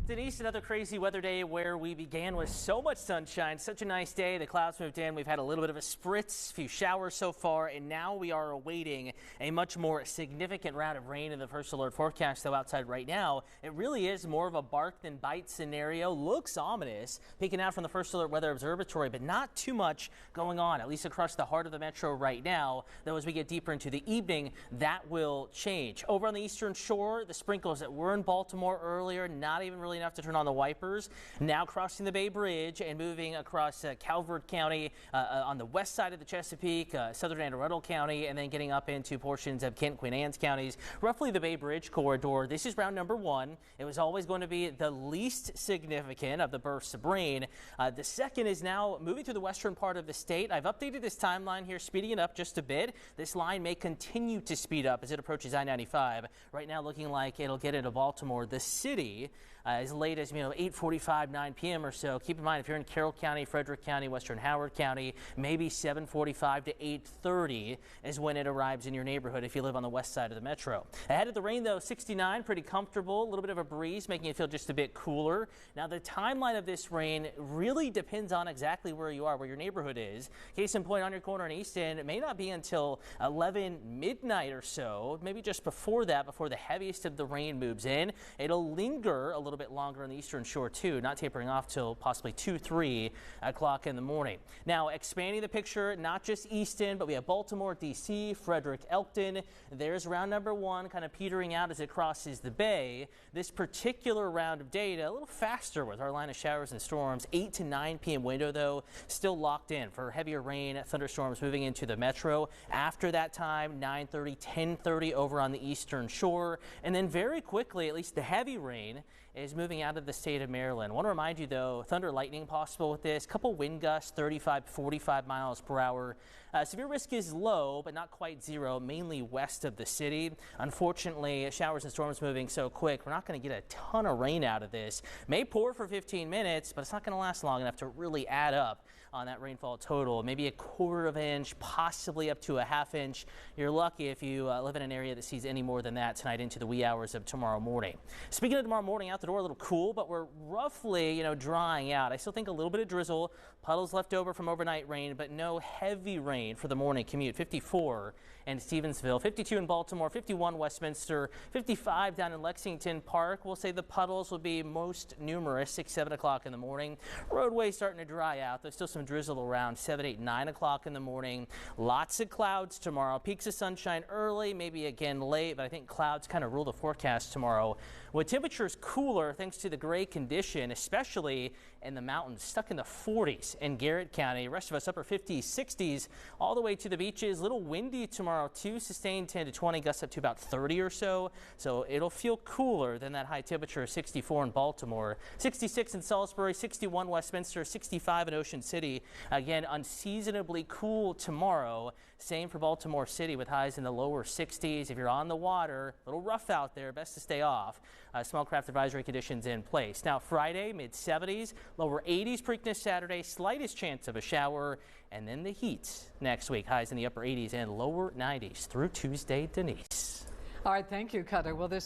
Denise, another crazy weather day where we began with so much sunshine, such a nice day. The clouds moved in. We've had a little bit of a spritz, few showers so far, and now we are awaiting a much more significant round of rain in the first alert forecast. Though outside right now, it really is more of a bark than bite scenario. Looks ominous, peeking out from the first alert weather observatory, but not too much going on, at least across the heart of the metro right now. Though as we get deeper into the evening, that will change. Over on the eastern shore, the sprinkles that were in Baltimore earlier, not even really enough to turn on the wipers. Now crossing the Bay Bridge and moving across Calvert County on the west side of the Chesapeake, southern Anne Arundel County, and then getting up into portions of Kent, Queen Anne's counties, roughly the Bay Bridge corridor. This is round number one. It was always going to be the least significant of the bursts of rain. The second is now moving through the western part of the state. I've updated this timeline here, speeding it up just a bit. This line may continue to speed up as it approaches I-95. Right now looking like it'll get into Baltimore, the city, as late as 8:45, 9 p.m. or so. Keep in mind, if you're in Carroll County, Frederick County, Western Howard County, maybe 7:45 to 8:30 is when it arrives in your neighborhood if you live on the west side of the metro. Ahead of the rain, though, 69, pretty comfortable. A little bit of a breeze, making it feel just a bit cooler. Now, the timeline of this rain really depends on exactly where you are, where your neighborhood is. Case in point, on your corner in Easton, it may not be until 11 midnight or so, maybe just before that, before the heaviest of the rain moves in. It'll linger a little bit longer on the eastern shore too, not tapering off till possibly 2-3 o'clock in the morning. Now, expanding the picture, not just Easton, but we have Baltimore, D.C., Frederick, Elkton. There's round number one kind of petering out as it crosses the bay. This particular round of data a little faster with our line of showers and storms. 8 to 9 p.m. window, though, still locked in for heavier rain, thunderstorms moving into the metro. After that time, 9:30, 10:30 over on the eastern shore. And then very quickly, at least the heavy rain is moving out of the state of Maryland. I want to remind you, though, thunder lightning possible with this. Couple wind gusts, 35, 45 miles per hour. Severe risk is low, but not quite zero, mainly west of the city. Unfortunately, showers and storms moving so quick, we're not going to get a ton of rain out of this. May pour for 15 minutes, but it's not going to last long enough to really add up on that rainfall total. Maybe a quarter of an inch, possibly up to a half inch. You're lucky if you live in an area that sees any more than that tonight into the wee hours of tomorrow morning. Speaking of tomorrow morning, out the door a little cool, but we're roughly, drying out. I still think a little bit of drizzle, puddles left over from overnight rain, but no heavy rain for the morning commute. 54 in Stevensville, 52 in Baltimore, 51 Westminster, 55 down in Lexington Park. We'll say the puddles will be most numerous 6-7 o'clock in the morning. Roadways starting to dry out. There's still some drizzle around 7, 8, 9 o'clock in the morning. Lots of clouds tomorrow. Peaks of sunshine early, maybe again late, but I think clouds kind of rule the forecast tomorrow. With temperatures cooler thanks to the gray condition, especially in the mountains, stuck in the 40s in Garrett County. The rest of us upper 50s, 60s, all the way to the beaches. A little windy tomorrow too, sustained 10 to 20, gusts up to about 30 or so. So it'll feel cooler than that high temperature of 64 in Baltimore, 66 in Salisbury, 61 Westminster, 65 in Ocean City. Again, unseasonably cool tomorrow. Same for Baltimore City with highs in the lower 60s. If you're on the water, a little rough out there, best to stay off. Small craft advisory conditions in place. Now Friday, mid 70s, lower 80s Preakness Saturday, slightest chance of a shower, and then the heat next week. Highs in the upper 80s and lower 90s through Tuesday, Denise. All right, thank you, Cutter. Well, this